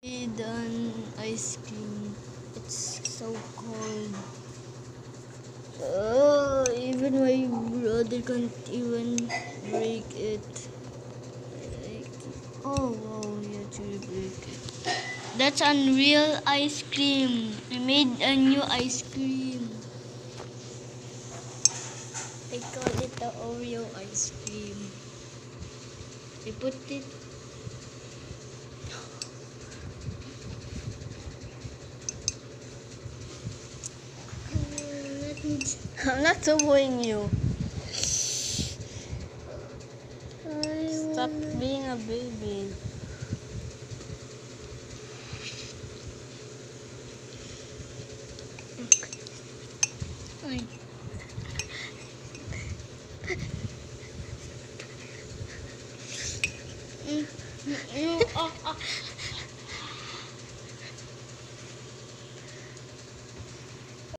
Made an ice cream. It's so cold. Even my brother can't even break it. Like, oh wow, you actually break it. That's unreal ice cream. I made a new ice cream. I call it the Oreo ice cream. I put it. I'm not subuhin you. Stop being a baby.